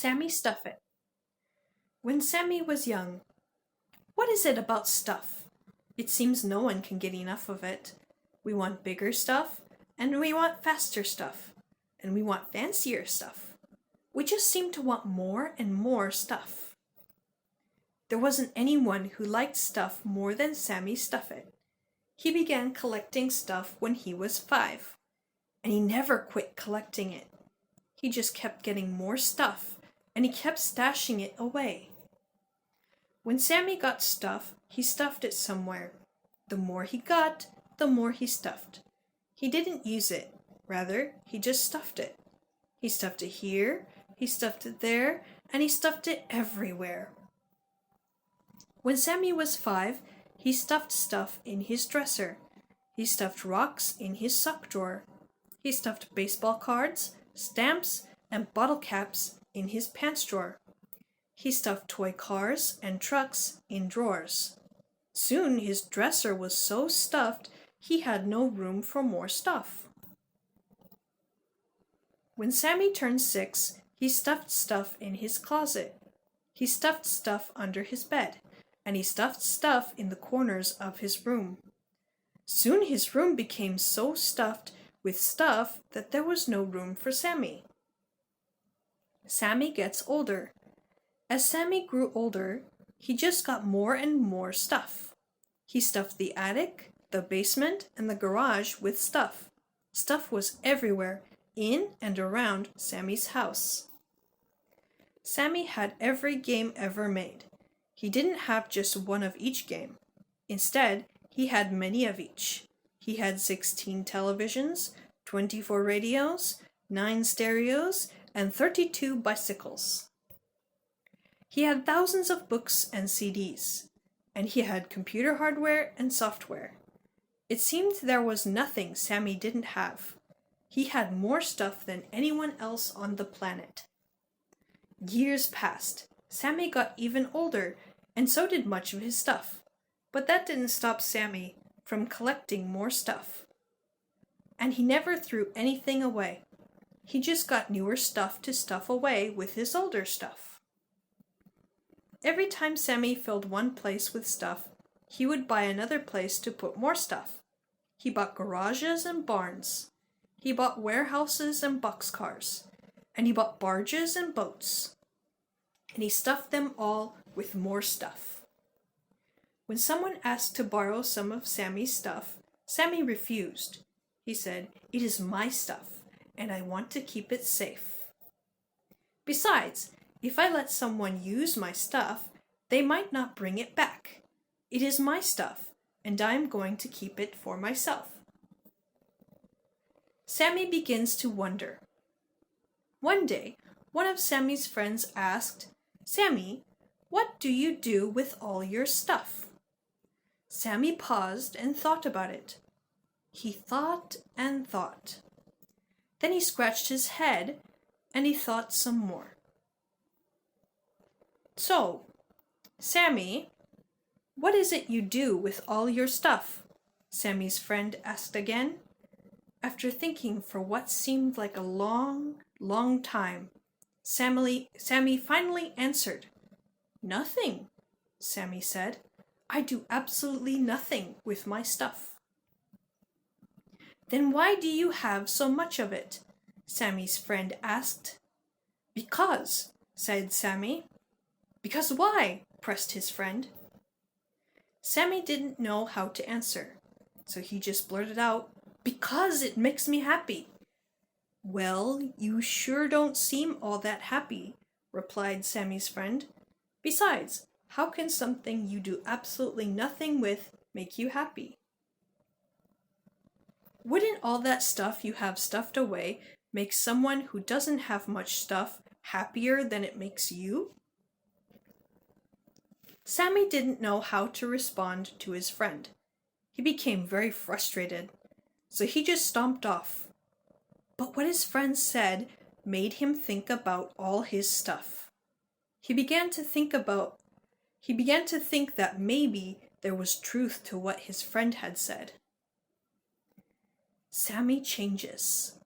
Sammy Stuffit. When Sammy was young. What is it about stuff? It seems no one can get enough of it. We want bigger stuff, and we want faster stuff, and we want fancier stuff. We just seem to want more and more stuff. There wasn't anyone who liked stuff more than Sammy Stuffit. He began collecting stuff when he was 5, and he never quit collecting it. He just kept getting more stuff, and he kept stashing it away. When Sammy got stuff, he stuffed it somewhere. The more he got, the more he stuffed. He didn't use it. Rather, he just stuffed it. He stuffed it here, he stuffed it there, and he stuffed it everywhere. When Sammy was 5, he stuffed stuff in his dresser. He stuffed rocks in his sock drawer. He stuffed baseball cards, stamps, and bottle caps in his pants drawer. He stuffed toy cars and trucks in drawers. Soon his dresser was so stuffed he had no room for more stuff. When Sammy turned 6, he stuffed stuff in his closet. He stuffed stuff under his bed, and he stuffed stuff in the corners of his room. Soon his room became so stuffed with stuff that there was no room for Sammy. Sammy gets older. As Sammy grew older, he just got more and more stuff. He stuffed the attic, the basement, and the garage with stuff. Stuff was everywhere, in and around Sammy's house. Sammy had every game ever made. He didn't have just one of each game. Instead, he had many of each. He had 16 televisions, 24 radios, 9 stereos, and 32 bicycles. He had thousands of books and CDs, and he had computer hardware and software. It seemed there was nothing Sammy didn't have. He had more stuff than anyone else on the planet. Years passed. Sammy got even older, and so did much of his stuff. But that didn't stop Sammy from collecting more stuff. And he never threw anything away. He just got newer stuff to stuff away with his older stuff. Every time Sammy filled one place with stuff, he would buy another place to put more stuff. He bought garages and barns. He bought warehouses and boxcars. And he bought barges and boats. And he stuffed them all with more stuff. When someone asked to borrow some of Sammy's stuff, Sammy refused. He said, "It is my stuff, and I want to keep it safe. Besides, if I let someone use my stuff, they might not bring it back. It is my stuff, and I am going to keep it for myself." Sammy begins to wonder. One day, one of Sammy's friends asked, "Sammy, what do you do with all your stuff?" Sammy paused and thought about it. He thought and thought. Then he scratched his head, and he thought some more. "So, Sammy, what is it you do with all your stuff?" Sammy's friend asked again. After thinking for what seemed like a long, long time, Sammy finally answered. "Nothing," Sammy said. "I do absolutely nothing with my stuff." "Then why do you have so much of it?" Sammy's friend asked. "Because," said Sammy. "Because why?" pressed his friend. Sammy didn't know how to answer, so he just blurted out, "Because it makes me happy." "Well, you sure don't seem all that happy," replied Sammy's friend. "Besides, how can something you do absolutely nothing with make you happy?" "Wouldn't all that stuff you have stuffed away make someone who doesn't have much stuff happier than it makes you?" Sammy didn't know how to respond to his friend. He became very frustrated, so he just stomped off. But what his friend said made him think about all his stuff. He began to think that maybe there was truth to what his friend had said. Sammy changes.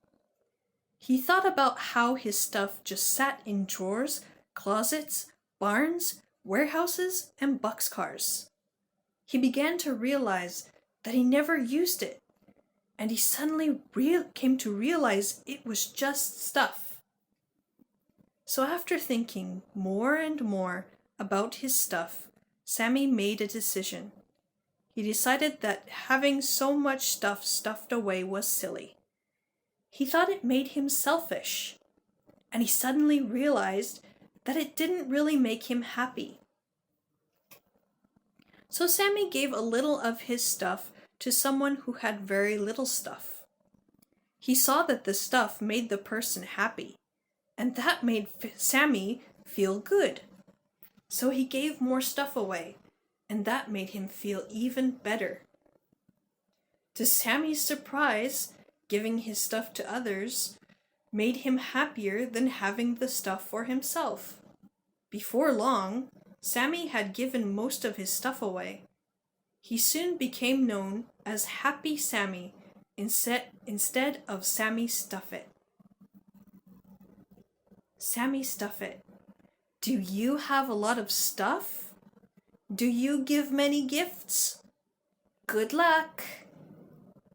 He thought about how his stuff just sat in drawers, closets, barns, warehouses, and boxcars. He began to realize that he never used it, and he suddenly came to realize it was just stuff. So after thinking more and more about his stuff, Sammy made a decision. He decided that having so much stuff stuffed away was silly. He thought it made him selfish, and he suddenly realized that it didn't really make him happy. So Sammy gave a little of his stuff to someone who had very little stuff. He saw that the stuff made the person happy, and that made Sammy feel good. So he gave more stuff away, and that made him feel even better. To Sammy's surprise, giving his stuff to others made him happier than having the stuff for himself. Before long, Sammy had given most of his stuff away. He soon became known as Happy Sammy instead of Sammy Stuffit. Sammy Stuffit, do you have a lot of stuff? Do you give many gifts? Good luck!